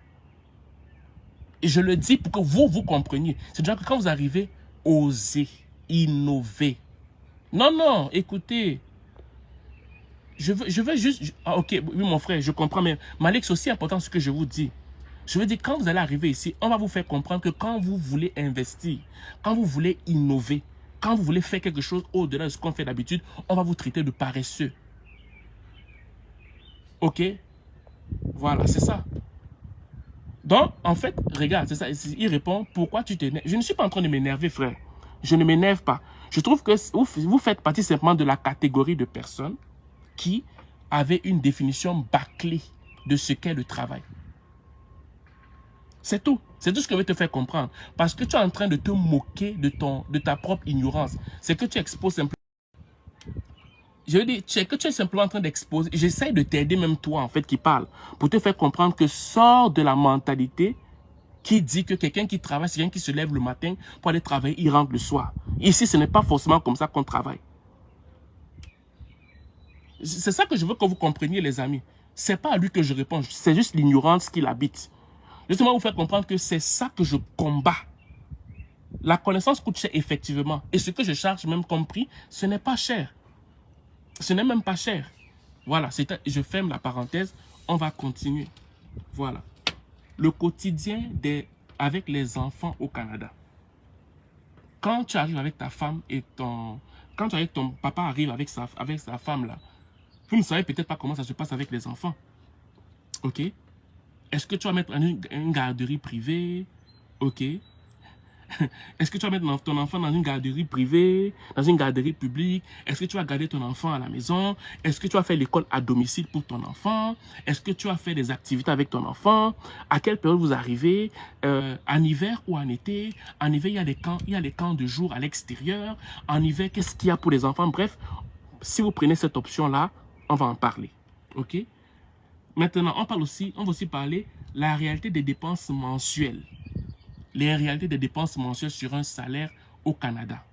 Et je le dis pour que vous compreniez. C'est-à-dire que quand vous arrivez, osez, innover. Non, non, écoutez. Je veux juste... Ah, ok, oui, mon frère, je comprends, mais Malik, c'est aussi important ce que je vous dis. Je veux dire, quand vous allez arriver ici, on va vous faire comprendre que quand vous voulez investir, quand vous voulez innover, quand vous voulez faire quelque chose au-delà de ce qu'on fait d'habitude, on va vous traiter de paresseux. Ok? Voilà, c'est ça. Donc, en fait, regarde, c'est ça. Il répond, pourquoi tu t'énerves? Je ne suis pas en train de m'énerver, frère. Je ne m'énerve pas. Je trouve que vous faites partie simplement de la catégorie de personnes qui avaient une définition bâclée de ce qu'est le travail. C'est tout. C'est tout ce que je vais te faire comprendre. Parce que tu es en train de te moquer de ta propre ignorance. C'est que tu exposes simplement. Je veux dire, que tu es simplement en train d'exposer. J'essaie de t'aider, même toi, en fait, qui parle, pour te faire comprendre que sors de la mentalité qui dit que quelqu'un qui travaille, c'est quelqu'un qui se lève le matin pour aller travailler, il rentre le soir. Ici, ce n'est pas forcément comme ça qu'on travaille. C'est ça que je veux que vous compreniez, les amis. C'est pas à lui que je réponds, c'est juste l'ignorance qui l'habite. Justement, vous faire comprendre que c'est ça que je combats. La connaissance coûte cher, effectivement. Et ce que je charge même comme prix, ce n'est pas cher. Ce n'est même pas cher. Voilà, je ferme la parenthèse. On va continuer. Voilà. Le quotidien avec les enfants au Canada. Quand tu arrives avec ta femme et quand ton papa arrive avec sa femme là, vous ne savez peut-être pas comment ça se passe avec les enfants. Ok? Est-ce que tu vas mettre une garderie privée? Ok? Est-ce que tu vas mettre ton enfant dans une garderie privée, dans une garderie publique? Est-ce que tu vas garder ton enfant à la maison? Est-ce que tu vas faire l'école à domicile pour ton enfant? Est-ce que tu vas faire des activités avec ton enfant? À quelle période vous arrivez? En hiver ou en été? En hiver, il y a des camps de jour à l'extérieur. En hiver, qu'est-ce qu'il y a pour les enfants? Bref, Si vous prenez cette option-là, on va en parler. OK? Maintenant, on va aussi parler la réalité des dépenses mensuelles. Les réalités des dépenses mensuelles sur un salaire au Canada.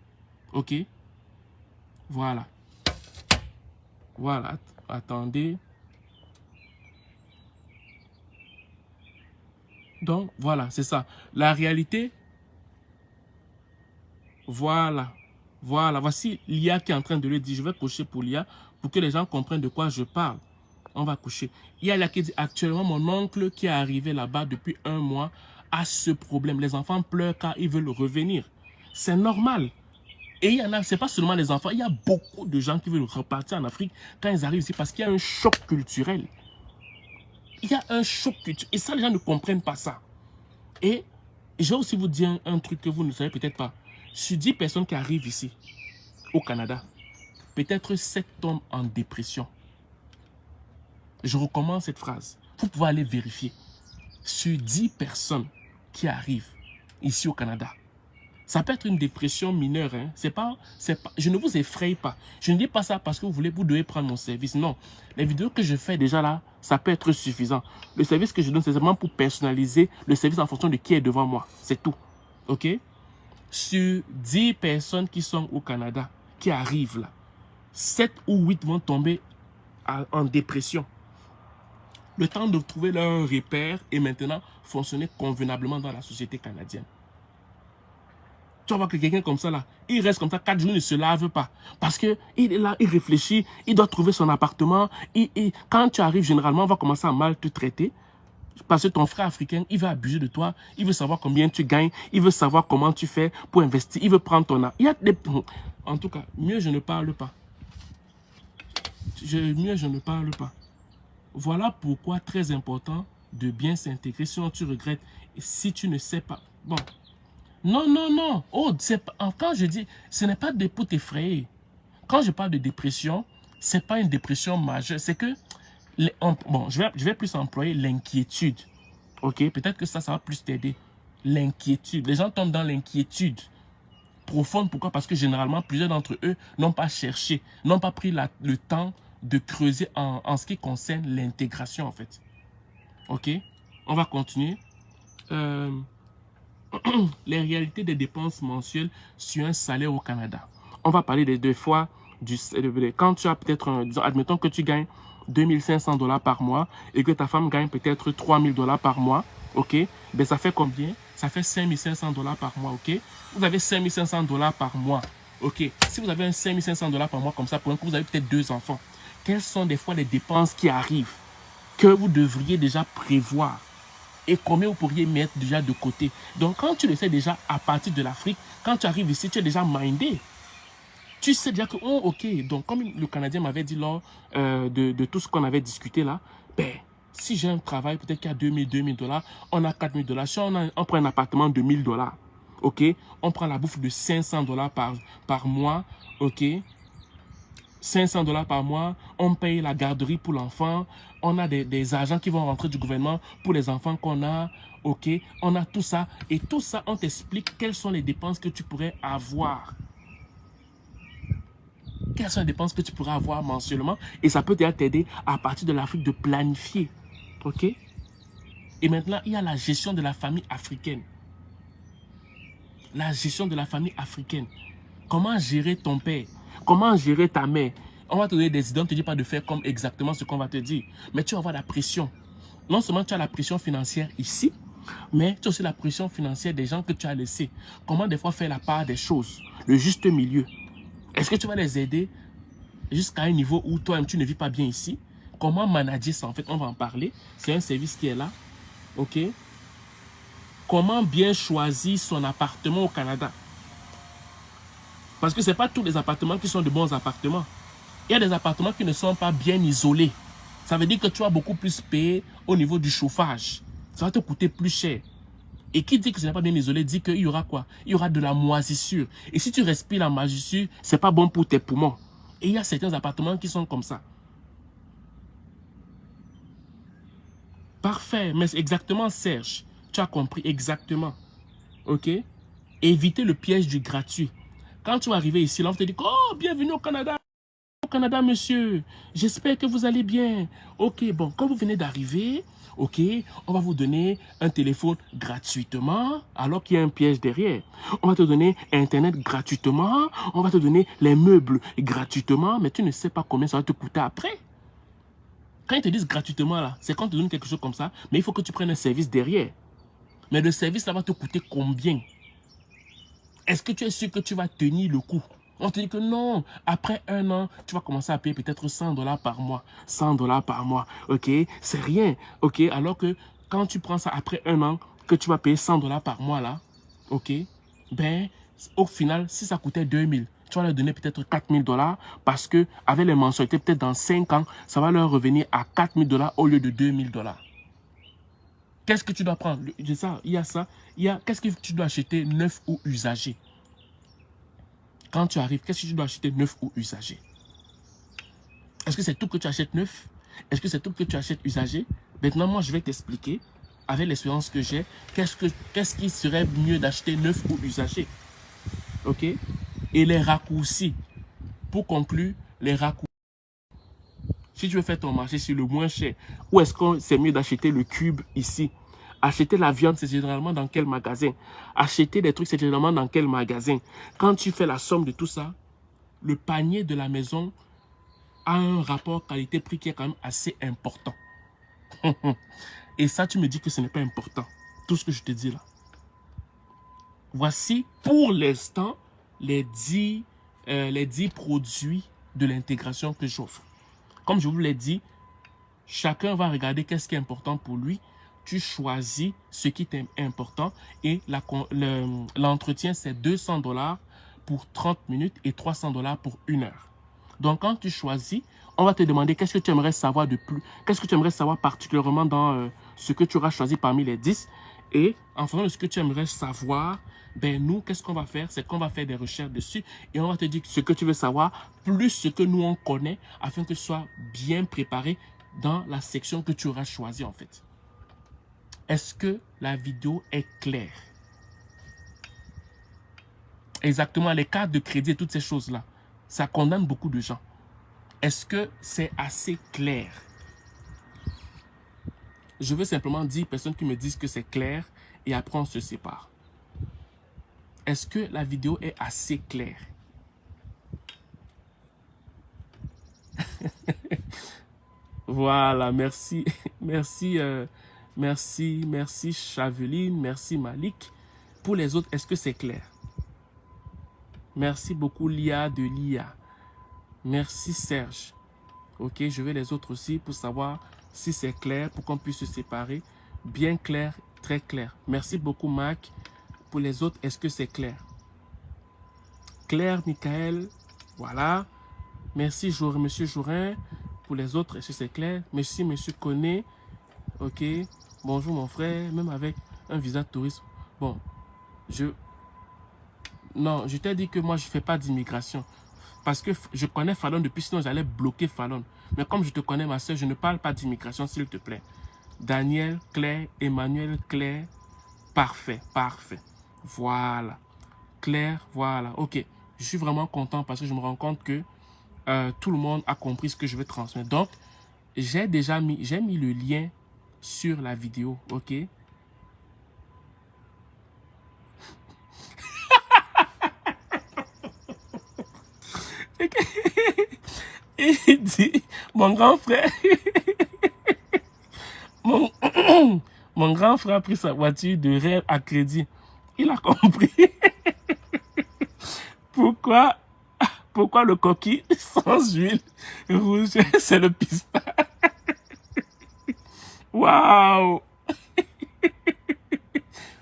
OK? Voilà. Voilà. Attendez. Donc, voilà, c'est ça. La réalité, voilà. Voilà, voici l'IA qui est en train de le dire. Je vais cocher pour l'IA pour que les gens comprennent de quoi je parle. On va coucher. Il y a l'IA qui dit actuellement mon oncle qui est arrivé là-bas depuis 1 mois a ce problème. Les enfants pleurent car ils veulent revenir. C'est normal. Et il y en a, c'est pas seulement les enfants, il y a beaucoup de gens qui veulent repartir en Afrique quand ils arrivent ici parce qu'il y a un choc culturel. Il y a un choc culturel. Et ça, les gens ne comprennent pas ça. Et je vais aussi vous dire un truc que vous ne savez peut-être pas. Sur 10 personnes qui arrivent ici, au Canada, peut-être 7 tombent en dépression. Je recommence cette phrase. Vous pouvez aller vérifier. Sur 10 personnes qui arrivent ici au Canada, ça peut être une dépression mineure. Hein. Je ne vous effraie pas. Je ne dis pas ça parce que vous devez prendre mon service. Non. Les vidéos que je fais déjà là, ça peut être suffisant. Le service que je donne, c'est simplement pour personnaliser le service en fonction de qui est devant moi. C'est tout. OK? Sur 10 personnes qui sont au Canada, qui arrivent là, 7 ou 8 vont tomber en dépression. Le temps de trouver leur repère et maintenant fonctionner convenablement dans la société canadienne. Tu vas voir que quelqu'un comme ça, là, il reste comme ça 4 jours, il ne se lave pas. Parce qu'il est là, il réfléchit, il doit trouver son appartement. Quand tu arrives, généralement, on va commencer à mal te traiter. Parce que ton frère africain, il va abuser de toi. Il veut savoir combien tu gagnes. Il veut savoir comment tu fais pour investir. Il veut prendre ton argent. Il y a des... En tout cas, mieux je ne parle pas. Mieux je ne parle pas. Voilà pourquoi très important de bien s'intégrer. Sinon, tu regrettes. Et si tu ne sais pas... Bon... Non, non, non. Oh, quand je dis, ce n'est pas pour t'effrayer. Quand je parle de dépression, ce n'est pas une dépression majeure. C'est que, bon, je vais plus employer l'inquiétude. OK? Peut-être que ça va plus t'aider. L'inquiétude. Les gens tombent dans l'inquiétude profonde. Pourquoi? Parce que généralement, plusieurs d'entre eux n'ont pas cherché, n'ont pas pris le temps de creuser en ce qui concerne l'intégration, en fait. OK? On va continuer. Les réalités des dépenses mensuelles sur un salaire au Canada. On va parler des 2 fois. Quand tu as peut-être, admettons que tu gagnes 2500 $ par mois et que ta femme gagne peut-être 3000 $ par mois, ok? Ben ça fait combien? Ça fait 5500 $ par mois, ok? Vous avez 5500 $ par mois, ok? Si vous avez un 5500 $ par mois comme ça, pour un coup, vous avez peut-être 2 enfants. Quelles sont des fois les dépenses qui arrivent que vous devriez déjà prévoir? Et combien vous pourriez mettre déjà de côté. Donc, quand tu le sais déjà à partir de l'Afrique, quand tu arrives ici, tu es déjà mindé. Tu sais déjà que, oh, ok, donc comme le Canadien m'avait dit lors de tout ce qu'on avait discuté là, ben, si j'ai un travail, peut-être qu'il y a 2000 $, on a 4000 $. Si on prend un appartement de 1000 $, ok, on prend la bouffe de 500 $ par mois, ok, 500 $ par mois, on paye la garderie pour l'enfant, on a des agents qui vont rentrer du gouvernement pour les enfants qu'on a, ok, on a tout ça, et tout ça, on t'explique quelles sont les dépenses que tu pourrais avoir. Quelles sont les dépenses que tu pourrais avoir mensuellement, et ça peut déjà t'aider à partir de l'Afrique de planifier, ok. Et maintenant, il y a la gestion de la famille africaine. La gestion de la famille africaine. Comment gérer ton père? Comment gérer ta mère? On va te donner des idées, on ne te dit pas de faire comme exactement ce qu'on va te dire. Mais tu vas avoir la pression. Non seulement tu as la pression financière ici, mais tu as aussi la pression financière des gens que tu as laissés. Comment des fois faire la part des choses, le juste milieu. Est-ce que tu vas les aider jusqu'à un niveau où toi-même tu ne vis pas bien ici? Comment manager ça? En fait, on va en parler. C'est un service qui est là. OK? Comment bien choisir son appartement au Canada? Parce que ce n'est pas tous les appartements qui sont de bons appartements. Il y a des appartements qui ne sont pas bien isolés. Ça veut dire que tu vas beaucoup plus payer au niveau du chauffage. Ça va te coûter plus cher. Et qui dit que ce n'est pas bien isolé dit qu'il y aura quoi? Il y aura de la moisissure. Et si tu respires la moisissure, ce n'est pas bon pour tes poumons. Et il y a certains appartements qui sont comme ça. Parfait, mais c'est exactement, Serge. Tu as compris exactement. OK? Éviter le piège du gratuit. Quand tu vas arriver ici, là, on te dit, oh, bienvenue au Canada. Canada, monsieur. J'espère que vous allez bien. Ok, bon, quand vous venez d'arriver, ok, on va vous donner un téléphone gratuitement, alors qu'il y a un piège derrière. On va te donner Internet gratuitement, on va te donner les meubles gratuitement, mais tu ne sais pas combien ça va te coûter après. Quand ils te disent gratuitement, là, c'est quand on te donne quelque chose comme ça, mais il faut que tu prennes un service derrière. Mais le service, ça va te coûter combien? Est-ce que tu es sûr que tu vas tenir le coup? On te dit que non, après 1 an, tu vas commencer à payer peut-être 100 $ par mois. 100 $ par mois, ok? C'est rien, ok? Alors que quand tu prends ça après 1 an, que tu vas payer 100 $ par mois là, ok? Ben, au final, si ça coûtait 2000, tu vas leur donner peut-être 4000 $ parce que avec les mensualités, peut-être dans 5 ans, ça va leur revenir à 4000 $ au lieu de 2000 $. Qu'est-ce que tu dois prendre? Il y a ça. Qu'est-ce que tu dois acheter neuf ou usagé? Quand tu arrives, qu'est-ce que tu dois acheter neuf ou usagé? Est-ce que c'est tout que tu achètes neuf? Est-ce que c'est tout que tu achètes usagé? Maintenant, moi, je vais t'expliquer, avec l'expérience que j'ai, qu'est-ce qui serait mieux d'acheter neuf ou usagé? Ok? Et les raccourcis. Pour conclure, les raccourcis. Si tu veux faire ton marché sur le moins cher, où est-ce que c'est mieux d'acheter le cube ici? Acheter la viande, c'est généralement dans quel magasin? Acheter des trucs, c'est généralement dans quel magasin? Quand tu fais la somme de tout ça, le panier de la maison a un rapport qualité-prix qui est quand même assez important. Et ça, tu me dis que ce n'est pas important. Tout ce que je te dis là. Voici pour l'instant les 10 produits de l'intégration que j'offre. Comme je vous l'ai dit, chacun va regarder qu'est-ce qui est important pour lui. Tu choisis ce qui t'est important et l'entretien, c'est 200 $ pour 30 minutes et 300 $ pour 1 heure. Donc, quand tu choisis, on va te demander qu'est-ce que tu aimerais savoir de plus. Qu'est-ce que tu aimerais savoir particulièrement dans ce que tu auras choisi parmi les 10. Et en fonction de ce que tu aimerais savoir, ben nous, qu'est-ce qu'on va faire? C'est qu'on va faire des recherches dessus et on va te dire ce que tu veux savoir, plus ce que nous on connaît, afin que tu sois bien préparé dans la section que tu auras choisie en fait. Est-ce que la vidéo est claire? Exactement, les cartes de crédit et toutes ces choses-là, ça condamne beaucoup de gens. Est-ce que c'est assez clair? Je veux simplement 10 personnes qui me disent que c'est clair et après on se sépare. Est-ce que la vidéo est assez claire? Voilà, merci, merci Chaveline, merci Malik. Pour les autres, est-ce que c'est clair? Merci beaucoup Lia de Lia. Merci Serge. Ok, je vais les autres aussi pour savoir si c'est clair, pour qu'on puisse se séparer. Bien clair, très clair. Merci beaucoup Mac. Pour les autres, est-ce que c'est clair? Claire, Michael, voilà. Merci Monsieur Jourin. Pour les autres, est-ce que c'est clair? Merci Monsieur Koné. Ok. Bonjour mon frère, même avec un visa de tourisme. Bon, non, je t'ai dit que moi je ne fais pas d'immigration. Parce que je connais Fallon depuis, sinon j'allais bloquer Fallon. Mais comme je te connais ma soeur, je ne parle pas d'immigration s'il te plaît. Daniel, Claire, Emmanuel, Claire. Parfait, parfait. Voilà. Claire, voilà. Ok. Je suis vraiment content parce que je me rends compte que tout le monde a compris ce que je vais transmettre. Donc, j'ai mis le lien sur la vidéo, ok? Il dit, mon grand frère, mon, mon grand frère a pris sa voiture de rêve à crédit. Il a compris pourquoi, pourquoi le coquille sans huile rouge, c'est le pistage. Waouh!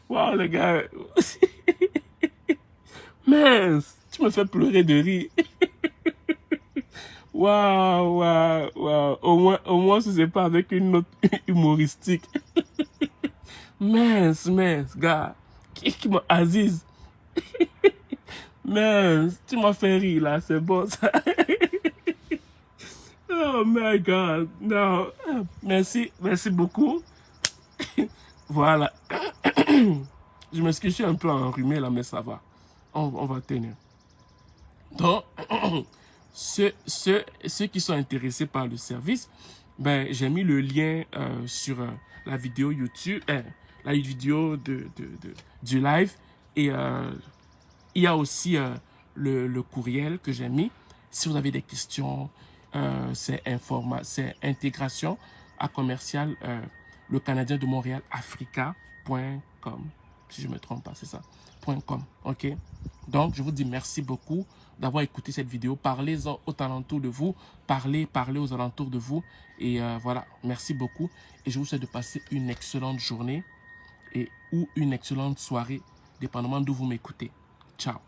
Waouh, le gars. Mince, tu me fais pleurer de rire. Waouh, waouh, waouh. Au moins, ce n'est pas avec une note humoristique. Mince, gars. Qui m'a Aziz. Mince, tu m'as fait rire là, c'est bon ça. Oh my God, non. Merci beaucoup. Voilà. Je m'excuse, je suis un peu enrhumé là, mais ça va. On va tenir. Donc, ceux qui sont intéressés par le service, ben, j'ai mis le lien sur la vidéo YouTube, la vidéo du live. Et il y a aussi le courriel que j'ai mis. Si vous avez des questions, c'est intégration à commercial le Canadien de Montréal Africa.com. Si je ne me trompe pas, c'est ça. .com, ok. Donc, je vous dis merci beaucoup d'avoir écouté cette vidéo. Parlez-en aux alentours de vous. Parlez aux alentours de vous. Et voilà, merci beaucoup. Et je vous souhaite de passer une excellente journée ou une excellente soirée, dépendamment d'où vous m'écoutez. Ciao.